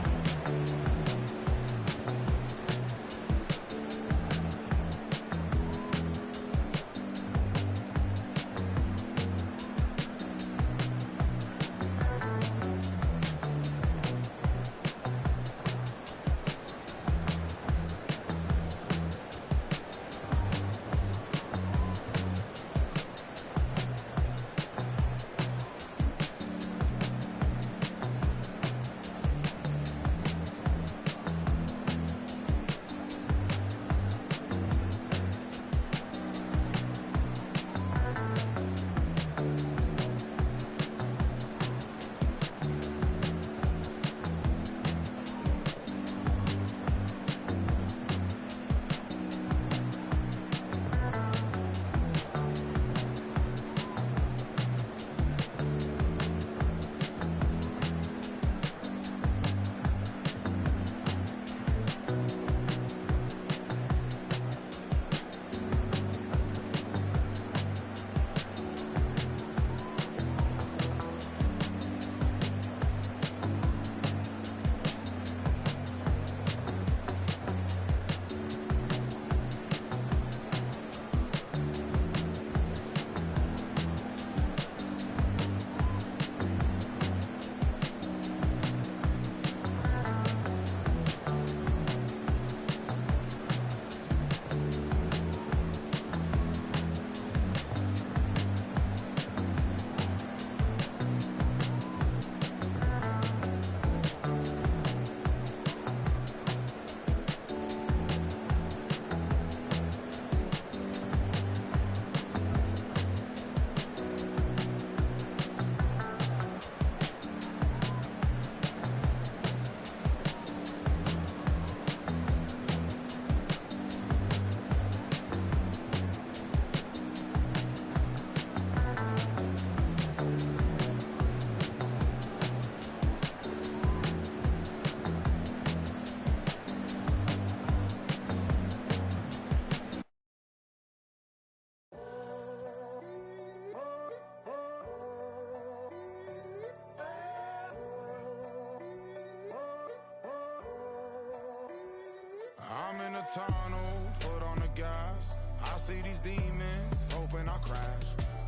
I'm in a tunnel, foot on the gas. I see these demons, hoping I crash.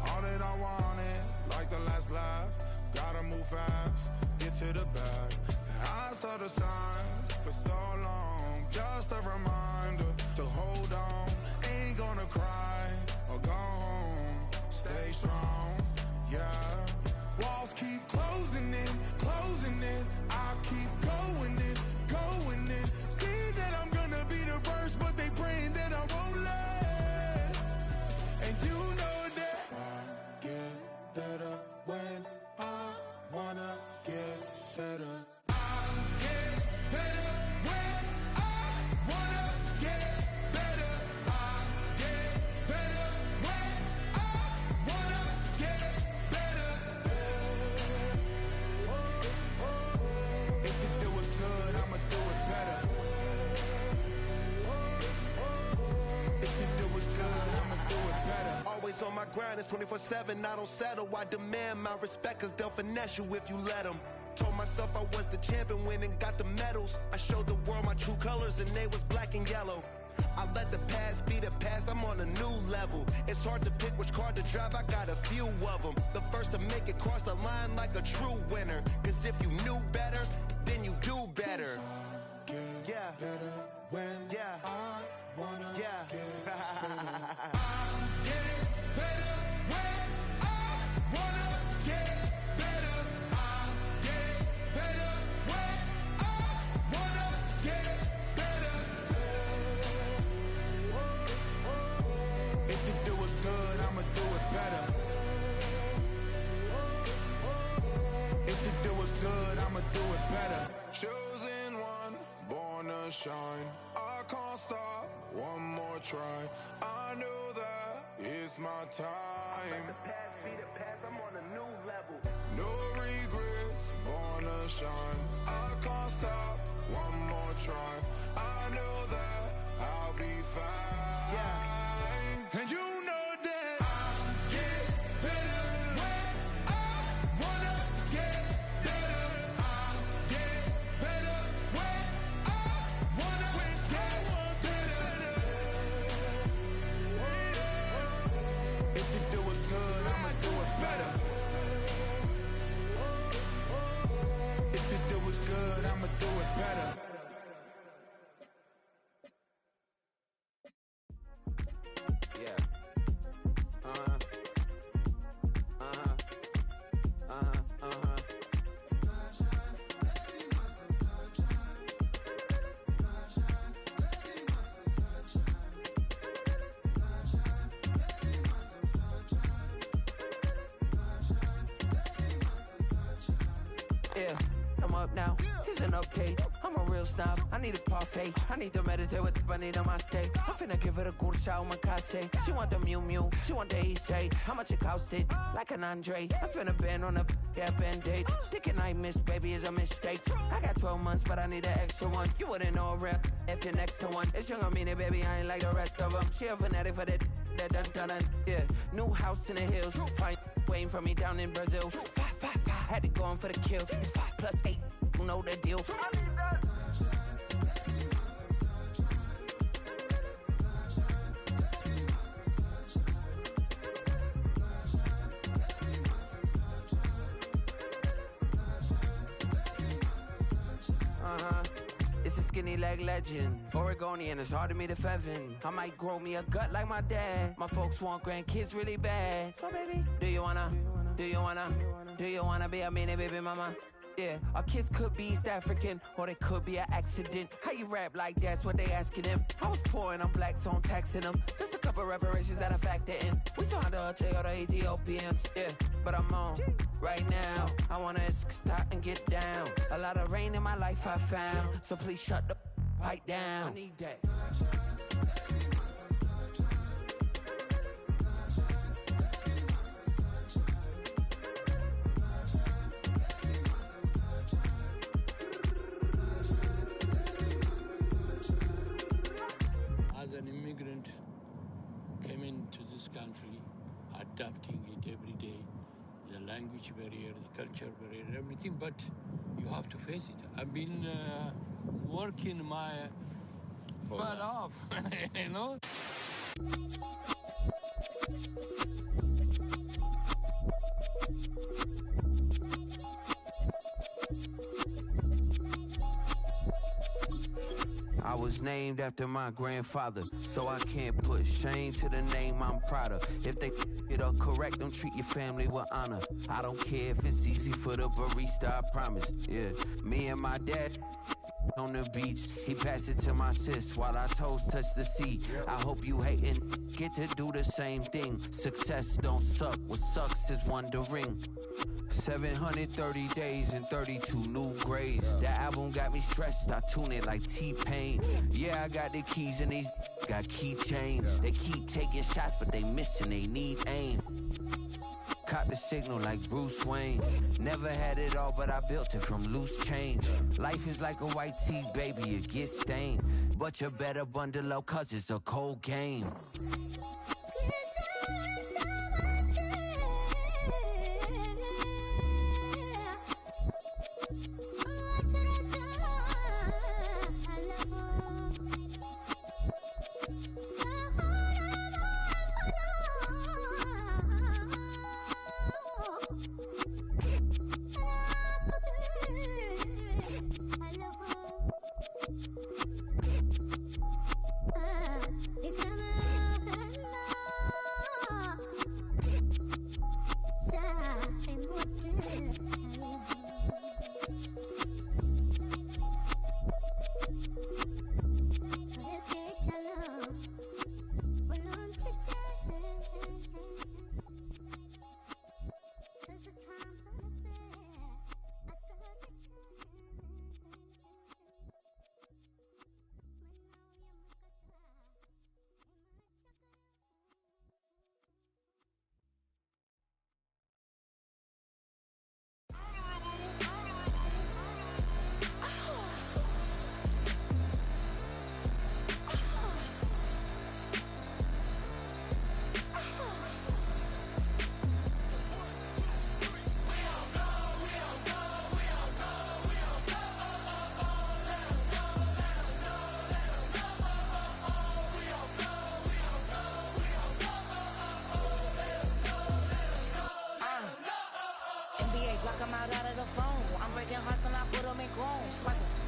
All that I wanted, like the last laugh. Gotta move fast, get to back. And I saw the signs for so long. Just a reminder to hold on. Ain't gonna cry or go home. Stay strong, yeah. Walls keep closing in, closing in. I keep going in, going in. See that I'm gonna be the first, but they praying that I won't let. And you know that I get better when I wanna get better. I get better when I wanna get better. I get better when I wanna get better. If you do it good, I'ma do it better. If you do it good, I'ma do it better. Always on my grind, it's 24/7, I don't settle. I demand my respect, cause they'll finesse you if you let them. Told myself I was the champion, went and got the medals. I showed the world my true colors and they was black and yellow. I let the past be the past, I'm on a new level. It's hard to pick which car to drive, I got a few of them. The first to make it cross the line like a true winner. Cause if you knew better, then you do better. Yeah. Better when Yeah. I wanna Yeah. get better. I get better when I wanna get better. I get better when I wanna get better. If you do it good, I'ma do it better. If you do it good, I'ma do it better. Chosen one, born to shine. I can't stop, one more try. I know that it's my time. Past be the past, I'm on a new level. No regrets, born to shine. I can't stop, one more try. I know that I'll be fine. Yeah. And you know that I get better when I wanna get better. I get better when I wanna get better. If you do it good, I'ma do it better. If you do it good, I'ma do it better. Yeah. Uh-huh. Uh-huh. Uh-huh. Uh-huh. Yeah, I'm up now. It's an update. I'm a real snob. I need a parfait. I need to meditate with the bunny on my steak. I'm finna give it a good shot with my case. She want the Mew Mew. She want the EJ. How much it costed? Like an Andre. I spent a band on a that band-aid. Thinking I missed, baby, is a mistake. I got 12 months, but I need an extra one. You wouldn't know a rep if you're next to one. It's young, I mean it, baby. I ain't like the rest of them. She a fanatic for that dun dun dun. Yeah, new house in the hills. Fine, waiting for me down in Brazil. 5, had to go on for the kill. It's 5 plus 8. You know the deal. It's a skinny leg legend. Oregonian, it's hard to meet a Fevin. I might grow me a gut like my dad. My folks want grandkids really bad. So baby, do you wanna be a mini baby mama? Yeah, our kids could be East African, or they could be an accident. How you rap like that's what they asking him. I was poor and I'm black, so I'm taxing them. Just a couple reparations that I factor in. We saw the Toyota Ethiopians, yeah, but I'm on right now. I wanna stop and get down. A lot of rain in my life I found, so please shut the pipe down. I need that. As an immigrant who came into this country, adapting it every day, the language barrier, the culture barrier, everything, but you have to face it. I've been working my butt off, you know? I was named after my grandfather, so I can't put shame to the name I'm proud of. If they it up correct, don't treat your family with honor. I don't care if it's easy for the barista, I promise. Yeah, me and my dad on the beach, he passed it to my sis while our toes touch the sea. I hope you hatin' get to do the same thing. Success don't suck, what sucks is wondering. 730 days and 32 new grades. That album got me stressed, I tune it like T-Pain. Yeah, I got the keys and these got keychains. They keep taking shots, but they missing, they need aim. Caught the signal like Bruce Wayne. Never had it all, but I built it from loose change. Life is like a white tee, baby, it gets stained. But you better bundle up, cause it's a cold game. Block 'em out of the phone. I'm breaking hearts and I put 'em in chrome. Swipe